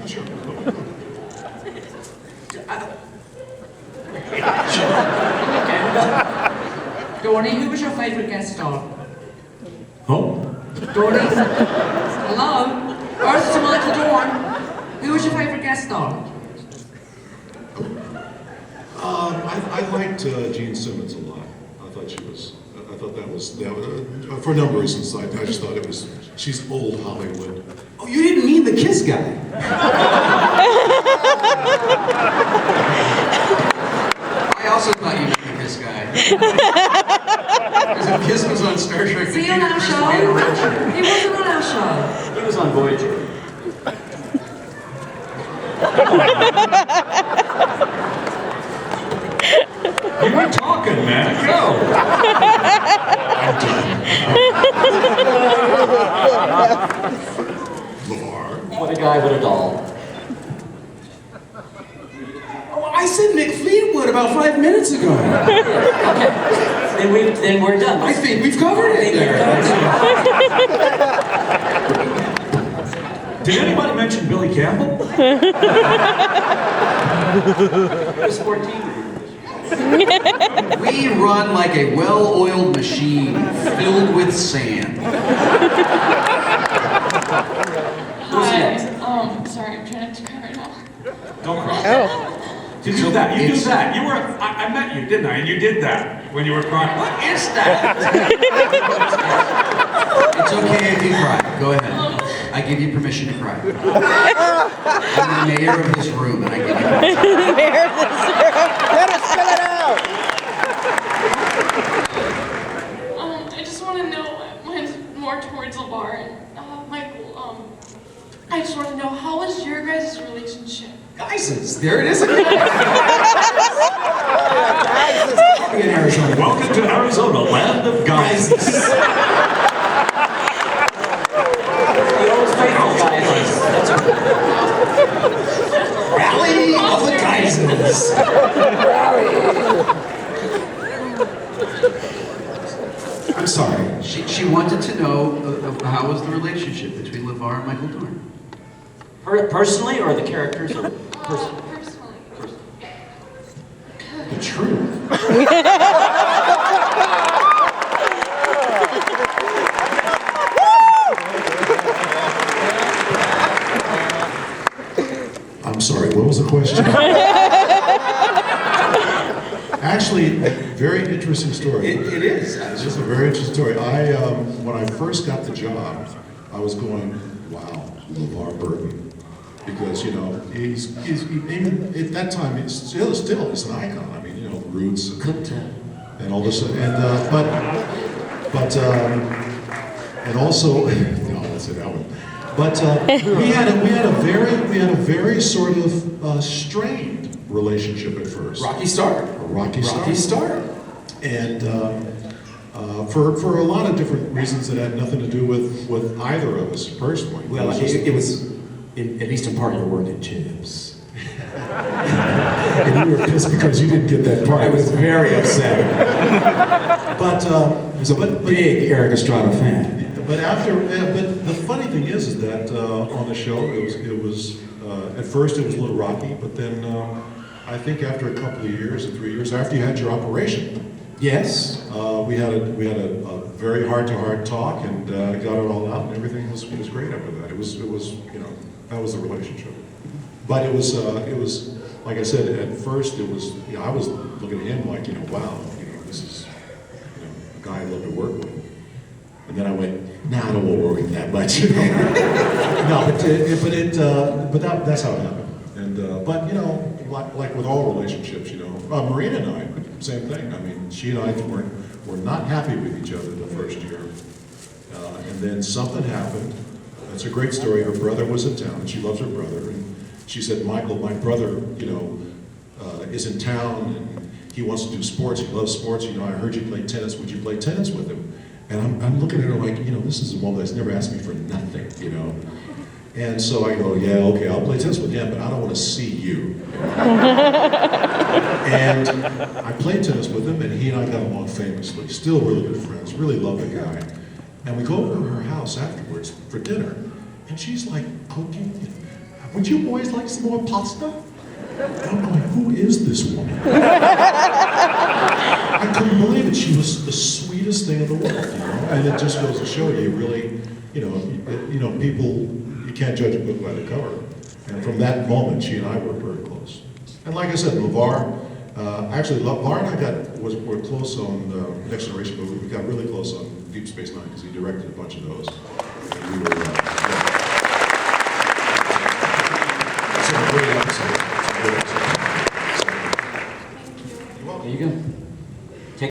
Sure. Dorny, who was your favourite guest star? Oh? Dorny? Hello? Earth to Michael Dorn. Who was your favourite guest star? I liked Gene Simmons a lot. I thought that was for a number of reasons. I just thought she's old Hollywood. Oh, you didn't mean the Kiss guy. I also thought you knew this guy. Because if Kiss was on Star Trek, Is he on our show? He wasn't on our show. He was on Voyager. You were talking, man. Go. I'm done. Lavar. What a guy with a doll. Oh, I said Mick Fleetwood about 5 minutes ago. Okay. Then we're done. I think we've covered it there. Did anybody mention Billy Campbell? It was 14. We run like a well-oiled machine filled with sand. Hi. Sorry, I'm trying to cry right now. Don't cry. Oh. You do that. You do that. You were. I met you, didn't I? And you did that when you were crying. What is that? It's okay if you cry. Go ahead. I give you permission to cry. I'm the mayor of this room, and I give you permission. Mayor of this room. Let us fill it out. I just want to know, mine's more towards Lavar and Michael. I just want to know, how was your guys' relationship? Guys, there it is again. In Arizona. Welcome to Arizona, land of guys. Rally of the Geysers. I'm sorry. She wanted to know how was the relationship between LeVar and Michael Dorn. Personally, or the characters? Or Personally. The truth. I'm sorry, what was the question? Actually, very interesting story. It is. It's a very interesting story. When I first got the job, I was going, wow, LeVar Burton. Because, you know, he's even at that time, he's still is an icon. I mean, you know, Roots and all this, and also, no, that's it, that one. But we had a very sort of strained relationship at first. Rocky Star. Rocky Star. And for a lot of different reasons that had nothing to do with either of us personally. Well, it was, at least in part, your work at Chips. And you were pissed because you didn't get that part. I was very upset. But Big Eric Estrada fan. but the funny thing is that on the show it was at first it was a little rocky, but then I think after a couple of years, or 3 years after you had your operation, Yes. we had a very heart-to-heart talk and got it all out, and everything was great after that. It was you know, that was the relationship. But it was like I said, at first it was, you know, I was looking at him like, you know, wow, you know, this is, you know, a guy I'd love to work with. And then I went, nah, I don't want to work with that much, you know. No, but that's how it happened. And but you know, like with all relationships, you know, Marina and I, same thing. I mean, she and I were not happy with each other the first year, and then something happened. It's a great story. Her brother was in town, and she loves her brother. And she said, Michael, my brother, you know, is in town, and he wants to do sports. He loves sports. You know, I heard you play tennis. Would you play tennis with him? And I'm looking at her like, you know, this is a woman that's never asked me for nothing, you know. And so I go, yeah, okay, I'll play tennis with him, but I don't want to see you. And I played tennis with him, and he and I got along famously. Still really good friends, really love the guy. And we go over to her house afterwards for dinner, and she's like cooking, and would you boys like some more pasta? And I'm going, who is this woman? I couldn't believe it. She was the sweetest thing in the world, you know? And it just goes to show you really, people, you can't judge a book by the cover. And from that moment, she and I were very close. And like I said, Lavar, Lavar and I were close on Next Generation, but we got really close on Deep Space Nine because he directed a bunch of those.